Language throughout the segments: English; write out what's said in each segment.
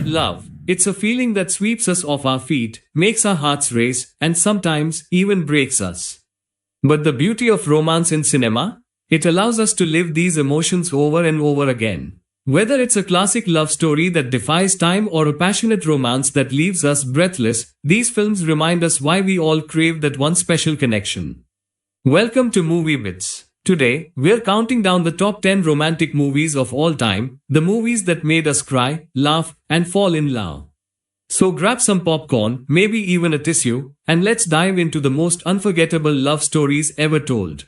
Love. It's a feeling that sweeps us off our feet, makes our hearts race, and sometimes even breaks us. But the beauty of romance in cinema? It allows us to live these emotions over and over again. Whether it's a classic love story that defies time or a passionate romance that leaves us breathless, these films remind us why we all crave that one special connection. Welcome to Movie Bits. Today, we're counting down the top 10 romantic movies of all time, the movies that made us cry, laugh, and fall in love. So grab some popcorn, maybe even a tissue, and let's dive into the most unforgettable love stories ever told.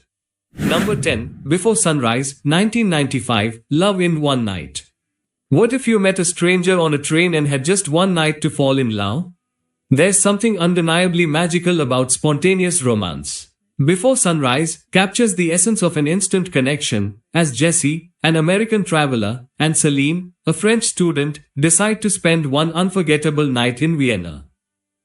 Number 10, Before Sunrise, 1995, Love in One Night. What if you met a stranger on a train and had just one night to fall in love? There's something undeniably magical about spontaneous romance. Before Sunrise captures the essence of an instant connection, as Jesse, an American traveler, and Celine, a French student, decide to spend one unforgettable night in Vienna.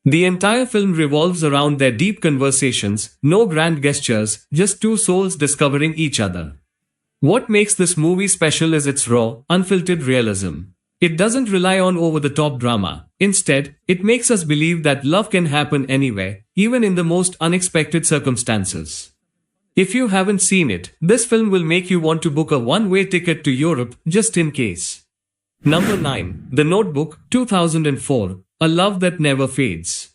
The entire film revolves around their deep conversations, no grand gestures, just two souls discovering each other. What makes this movie special is its raw, unfiltered realism. It doesn't rely on over-the-top drama. Instead, it makes us believe that love can happen anywhere, even in the most unexpected circumstances. If you haven't seen it, this film will make you want to book a one-way ticket to Europe just in case. Number 9. The Notebook, 2004. A Love That Never Fades.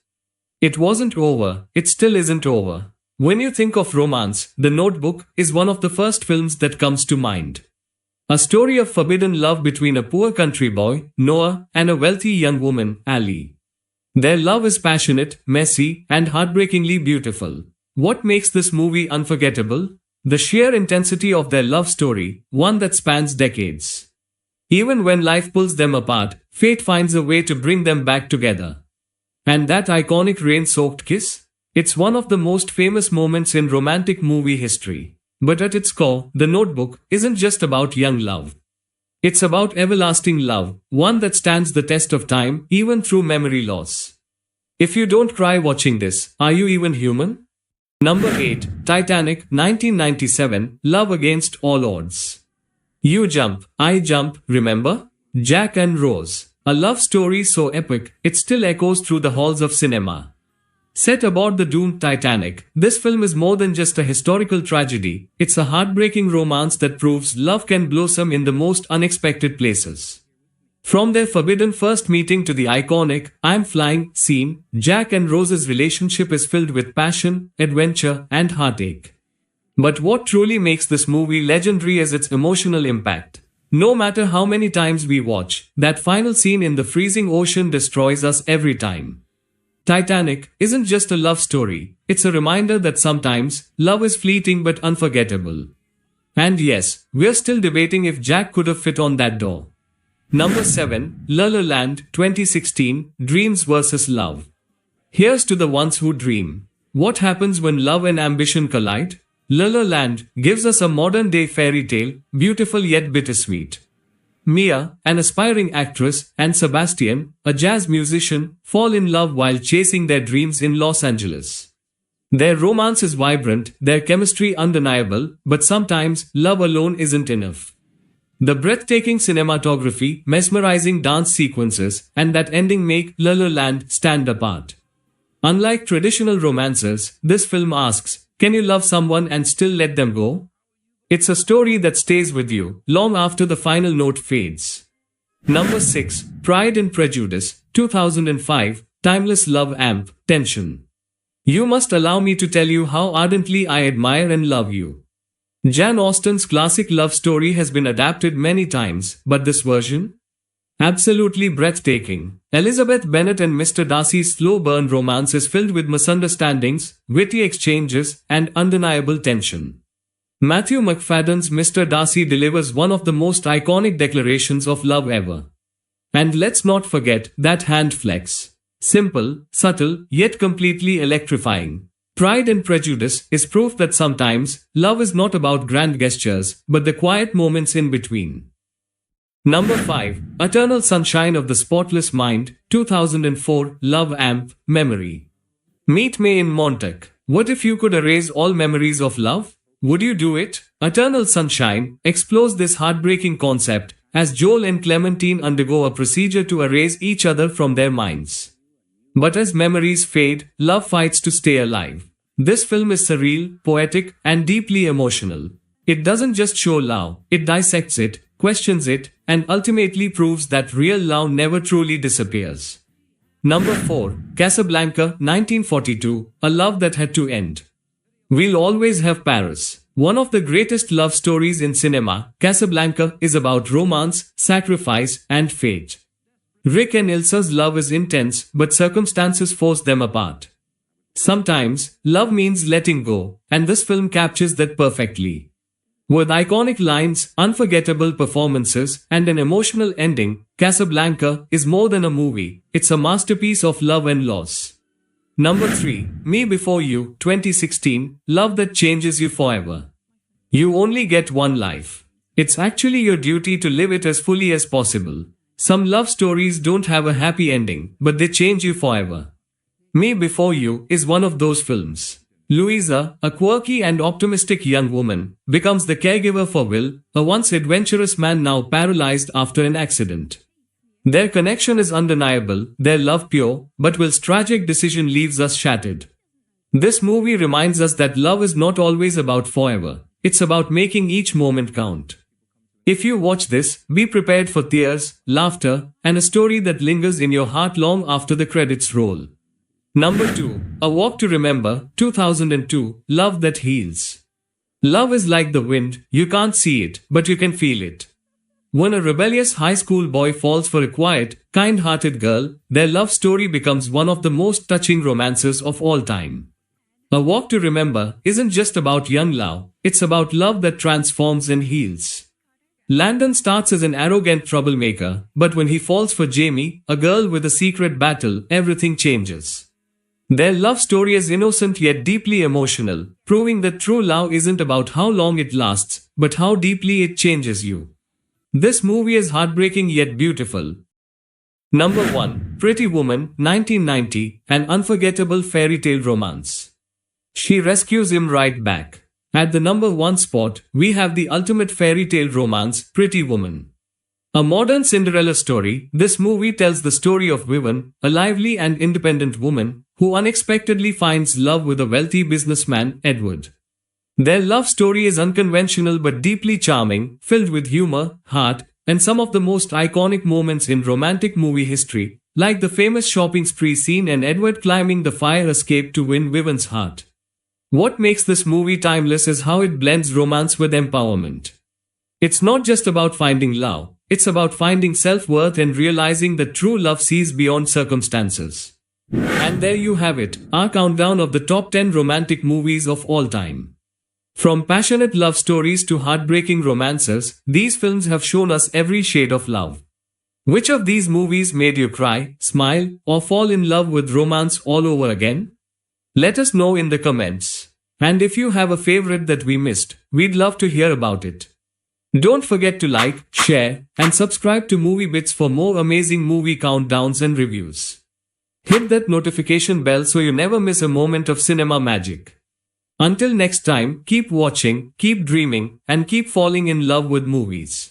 It wasn't over, it still isn't over. When you think of romance, The Notebook is one of the first films that comes to mind. A story of forbidden love between a poor country boy, Noah, and a wealthy young woman, Ali. Their love is passionate, messy, and heartbreakingly beautiful. What makes this movie unforgettable? The sheer intensity of their love story, one that spans decades. Even when life pulls them apart, fate finds a way to bring them back together. And that iconic rain-soaked kiss? It's one of the most famous moments in romantic movie history. But at its core, The Notebook isn't just about young love. It's about everlasting love, one that stands the test of time, even through memory loss. If you don't cry watching this, are you even human? Number 8, Titanic, 1997, Love Against All Odds. You jump, I jump, remember? Jack and Rose. A love story so epic, it still echoes through the halls of cinema. Set aboard the doomed Titanic, this film is more than just a historical tragedy, it's a heartbreaking romance that proves love can blossom in the most unexpected places. From their forbidden first meeting to the iconic "I'm flying" scene, Jack and Rose's relationship is filled with passion, adventure, and heartache. But what truly makes this movie legendary is its emotional impact. No matter how many times we watch, that final scene in the freezing ocean destroys us every time. Titanic isn't just a love story, it's a reminder that sometimes, love is fleeting but unforgettable. And yes, we're still debating if Jack could have fit on that door. Number 7, La La Land, 2016, Dreams vs. Love. Here's to the ones who dream. What happens when love and ambition collide? La La Land gives us a modern-day fairy tale, beautiful yet bittersweet. Mia, an aspiring actress, and Sebastian, a jazz musician, fall in love while chasing their dreams in Los Angeles. Their romance is vibrant, their chemistry undeniable, but sometimes love alone isn't enough. The breathtaking cinematography, mesmerizing dance sequences, and that ending make La La Land stand apart. Unlike traditional romances, this film asks, can you love someone and still let them go? It's a story that stays with you, long after the final note fades. Number 6, Pride and Prejudice, 2005, Timeless Love Amp, Tension. You must allow me to tell you how ardently I admire and love you. Jane Austen's classic love story has been adapted many times, but this version? Absolutely breathtaking. Elizabeth Bennet and Mr. Darcy's slow burn romance is filled with misunderstandings, witty exchanges, and undeniable tension. Matthew McFadden's Mr. Darcy delivers one of the most iconic declarations of love ever. And let's not forget that hand flex. Simple, subtle, yet completely electrifying. Pride and Prejudice is proof that sometimes, love is not about grand gestures, but the quiet moments in between. Number 5, Eternal Sunshine of the Spotless Mind, 2004, Love Amp, Memory. Meet me in Montauk. What if you could erase all memories of love? Would you do it? Eternal Sunshine explores this heartbreaking concept, as Joel and Clementine undergo a procedure to erase each other from their minds. But as memories fade, love fights to stay alive. This film is surreal, poetic, and deeply emotional. It doesn't just show love, it dissects it, questions it, and ultimately proves that real love never truly disappears. Number 4. Casablanca, 1942, A Love That Had to End. We'll Always Have Paris. One of the greatest love stories in cinema, Casablanca is about romance, sacrifice, and fate. Rick and Ilsa's love is intense, but circumstances force them apart. Sometimes, love means letting go, and this film captures that perfectly. With iconic lines, unforgettable performances, and an emotional ending, Casablanca is more than a movie, it's a masterpiece of love and loss. Number 3. Me Before You, 2016, Love That Changes You Forever. You only get one life. It's actually your duty to live it as fully as possible. Some love stories don't have a happy ending, but they change you forever. Me Before You is one of those films. Louisa, a quirky and optimistic young woman, becomes the caregiver for Will, a once adventurous man now paralyzed after an accident. Their connection is undeniable, their love pure, but Will's tragic decision leaves us shattered. This movie reminds us that love is not always about forever, it's about making each moment count. If you watch this, be prepared for tears, laughter, and a story that lingers in your heart long after the credits roll. Number 2. A Walk to Remember, 2002, Love That Heals. Love is like the wind, you can't see it, but you can feel it. When a rebellious high school boy falls for a quiet, kind-hearted girl, their love story becomes one of the most touching romances of all time. A Walk to Remember isn't just about young love, it's about love that transforms and heals. Landon starts as an arrogant troublemaker, but when he falls for Jamie, a girl with a secret battle, everything changes. Their love story is innocent yet deeply emotional, proving that true love isn't about how long it lasts, but how deeply it changes you. This movie is heartbreaking yet beautiful. Number 1. Pretty Woman, 1990, an unforgettable fairy tale romance. She rescues him right back. At the number 1 spot, we have the ultimate fairy tale romance, Pretty Woman. A modern Cinderella story, this movie tells the story of Vivian, a lively and independent woman, who unexpectedly finds love with a wealthy businessman, Edward. Their love story is unconventional but deeply charming, filled with humor, heart, and some of the most iconic moments in romantic movie history, like the famous shopping spree scene and Edward climbing the fire escape to win Vivian's heart. What makes this movie timeless is how it blends romance with empowerment. It's not just about finding love, it's about finding self-worth and realizing that true love sees beyond circumstances. And there you have it, our countdown of the top 10 romantic movies of all time. From passionate love stories to heartbreaking romances, these films have shown us every shade of love. Which of these movies made you cry, smile, or fall in love with romance all over again? Let us know in the comments. And if you have a favorite that we missed, we'd love to hear about it. Don't forget to like, share, and subscribe to Movie Bits for more amazing movie countdowns and reviews. Hit that notification bell so you never miss a moment of cinema magic. Until next time, keep watching, keep dreaming, and keep falling in love with movies.